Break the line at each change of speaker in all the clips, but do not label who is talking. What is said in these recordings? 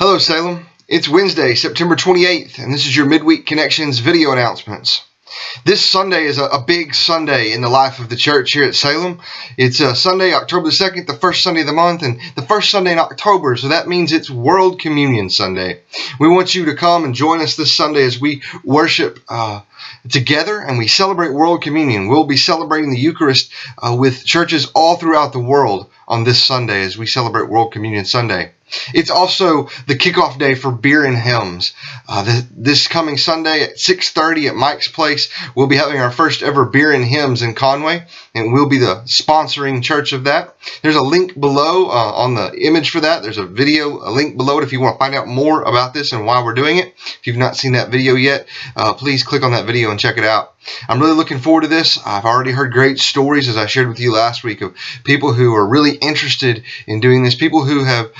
Hello, Salem. It's Wednesday, September 28th, and this is your Midweek Connections video announcements. This Sunday is a big Sunday in the life of the church here at Salem. It's Sunday, October the 2nd, the first Sunday of the month, and the first Sunday in October, so that means it's World Communion Sunday. We want you to come and join us this Sunday as we worship together and we celebrate World Communion. We'll be celebrating the Eucharist with churches all throughout the world on this Sunday as we celebrate World Communion Sunday. It's also the kickoff day for Beer and Hymns. This coming Sunday at 6:30 at Mike's Place, we'll be having our first ever Beer and Hymns in Conway, and we'll be the sponsoring church of that. There's a link below on the image for that. There's a link below it if you want to find out more about this and why we're doing it. If you've not seen that video yet, please click on that video and check it out. I'm really looking forward to this. I've already heard great stories, as I shared with you last week, of people who are really interested in doing this, people who have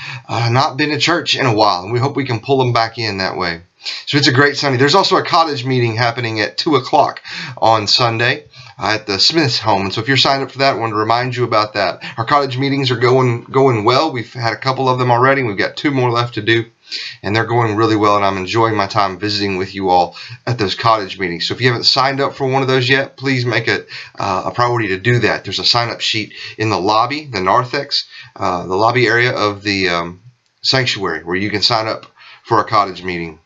not been to church in a while, and we hope we can pull them back in that way. So it's a great Sunday. There's also a cottage meeting happening at 2 o'clock on Sunday at the Smith's home. And so if you're signed up for that, I wanted to remind you about that. Our cottage meetings are going well. We've had a couple of them already. We've got 2 more left to do, and they're going really well, and I'm enjoying my time visiting with you all at those cottage meetings. So if you haven't signed up for one of those yet, please make it a priority to do that. There's a sign-up sheet in the lobby, the narthex, the lobby area of the sanctuary, where you can sign up for a cottage meeting.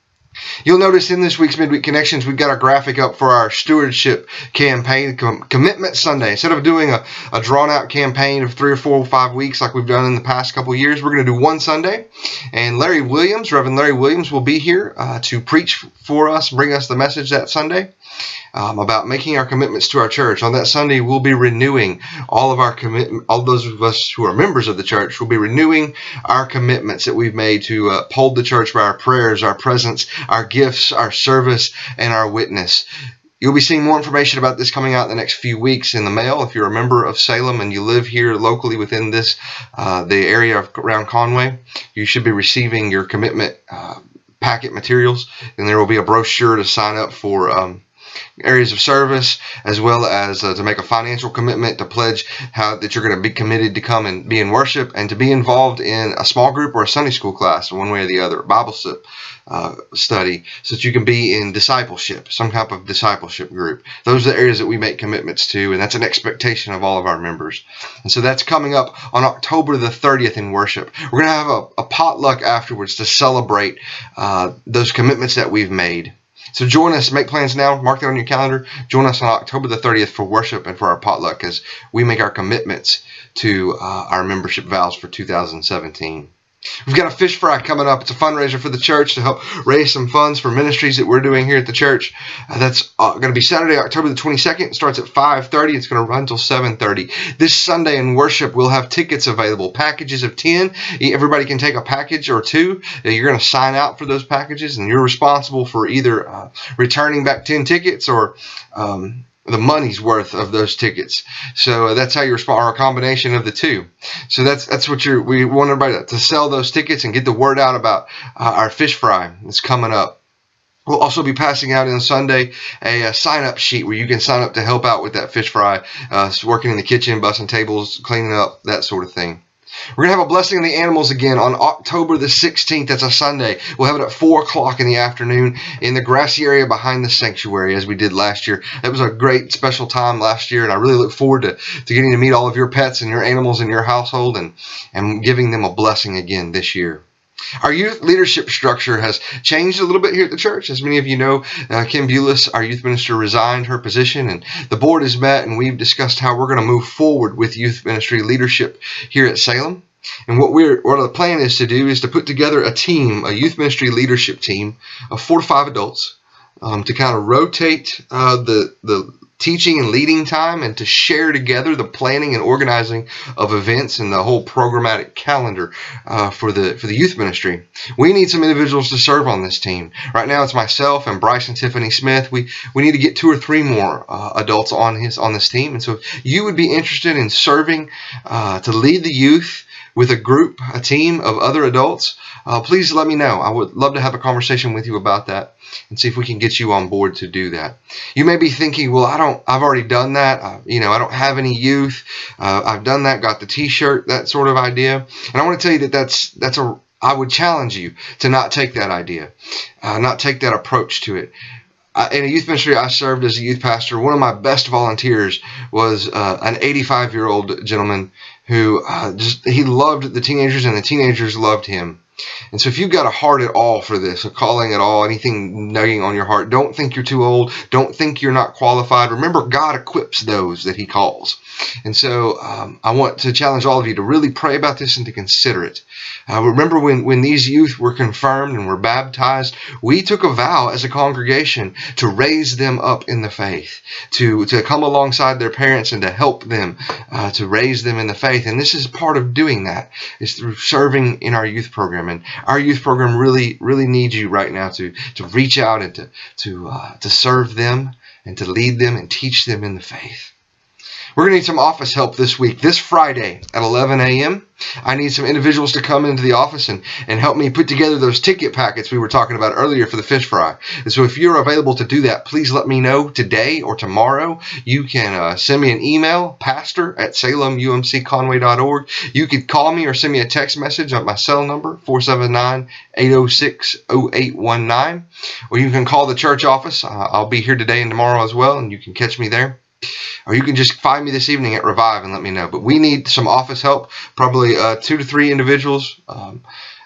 You'll notice in this week's Midweek Connections, we've got a graphic up for our stewardship campaign, Commitment Sunday. Instead of doing a drawn-out campaign of 3 or 4 or 5 weeks like we've done in the past couple of years, we're going to do one Sunday. And Reverend Larry Williams, will be here to preach for us, bring us the message that Sunday about making our commitments to our church. On that Sunday, we'll be renewing all of our commitment. All those of us who are members of the church will be renewing our commitments that we've made to uphold the church by our prayers, our presence, our gifts, our service, and our witness. You'll be seeing more information about this coming out in the next few weeks in the mail. If you're a member of Salem and you live here locally within this the area around Conway, you should be receiving your commitment packet materials, and there will be a brochure to sign up for areas of service, as well as to make a financial commitment, to pledge that you're going to be committed to come and be in worship, and to be involved in a small group or a Sunday school class, one way or the other, Bible study, so that you can be in discipleship, some type of discipleship group. Those are the areas that we make commitments to, and that's an expectation of all of our members. And so that's coming up on October the 30th in worship. We're going to have a potluck afterwards to celebrate those commitments that we've made. So join us, make plans now, mark that on your calendar. Join us on October the 30th for worship and for our potluck as we make our commitments to our membership vows for 2017. We've got a fish fry coming up. It's a fundraiser for the church to help raise some funds for ministries that we're doing here at the church. That's going to be Saturday, October the 22nd. It starts at 5:30. It's going to run until 7:30. This Sunday in worship, we'll have tickets available, packages of 10. Everybody can take a package or 2. You're going to sign out for those packages, and you're responsible for either returning back 10 tickets or the money's worth of those tickets. So that's how you respond, or a combination of the two. So that's what we want everybody to sell those tickets and get the word out about our fish fry that's coming up. We'll also be passing out on Sunday a sign-up sheet where you can sign up to help out with that fish fry, working in the kitchen, bussing tables, cleaning up, that sort of thing. We're going to have a blessing of the animals again on October the 16th. That's a Sunday. We'll have it at 4 o'clock in the afternoon in the grassy area behind the sanctuary, as we did last year. That was a great special time last year, and I really look forward to getting to meet all of your pets and your animals in your household and giving them a blessing again this year. Our youth leadership structure has changed a little bit here at the church. As many of you know, Kim Bulis, our youth minister, resigned her position, and the board has met, and we've discussed how we're going to move forward with youth ministry leadership here at Salem. And what the plan is to do is to put together a team, a youth ministry leadership team of 4 to 5 adults, to kind of rotate the teaching and leading time, and to share together the planning and organizing of events and the whole programmatic calendar for the youth ministry. We need some individuals to serve on this team. Right now it's myself and Bryce and Tiffany Smith. We need to get 2 or 3 more adults on this team. And so if you would be interested in serving to lead the youth with a team of other adults, please let me know. I would love to have a conversation with you about that and see if we can get you on board to do that. You may be thinking, well, I've already done that. I don't have any youth. I've done that, got the t-shirt, that sort of idea. And I want to tell you that I would challenge you to not take that idea, not take that approach to it. In a youth ministry I served as a youth pastor, one of my best volunteers was an 85-year-old gentleman who he loved the teenagers, and the teenagers loved him. And so if you've got a heart at all for this, a calling at all, anything nagging on your heart, don't think you're too old. Don't think you're not qualified. Remember, God equips those that he calls. And so I want to challenge all of you to really pray about this and to consider it. Remember when these youth were confirmed and were baptized, we took a vow as a congregation to raise them up in the faith, to come alongside their parents and to help them, to raise them in the faith. And this is part of doing that, is through serving in our youth program. And our youth program really needs you right now to reach out and to serve them and to lead them and teach them in the faith. We're going to need some office help this week. This Friday at 11 a.m., I need some individuals to come into the office and help me put together those ticket packets we were talking about earlier for the fish fry. And so if you're available to do that, please let me know today or tomorrow. You can send me an email, pastor@salemumcconway.org. You could call me or send me a text message at my cell number, 479-806-0819. Or you can call the church office. I'll be here today and tomorrow as well, and you can catch me there. Or you can just find me this evening at Revive and let me know. But we need some office help, probably 2 to 3 individuals. The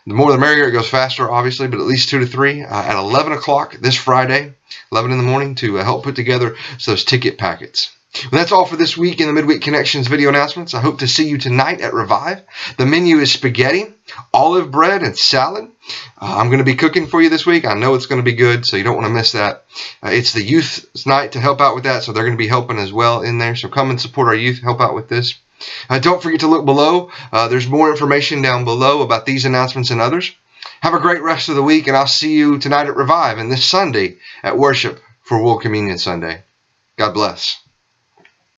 more the merrier. It goes faster, obviously, but at least 2 to 3 at 11 o'clock this Friday, 11 in the morning, to help put together those ticket packets. Well, that's all for this week in the Midweek Connections video announcements. I hope to see you tonight at Revive. The menu is spaghetti, olive bread, and salad. I'm going to be cooking for you this week. I know it's going to be good, so you don't want to miss that. It's the youth's night to help out with that, so they're going to be helping as well in there. So come and support our youth, help out with this. Don't forget to look below. There's more information down below about these announcements and others. Have a great rest of the week, and I'll see you tonight at Revive and this Sunday at worship for World Communion Sunday. God bless.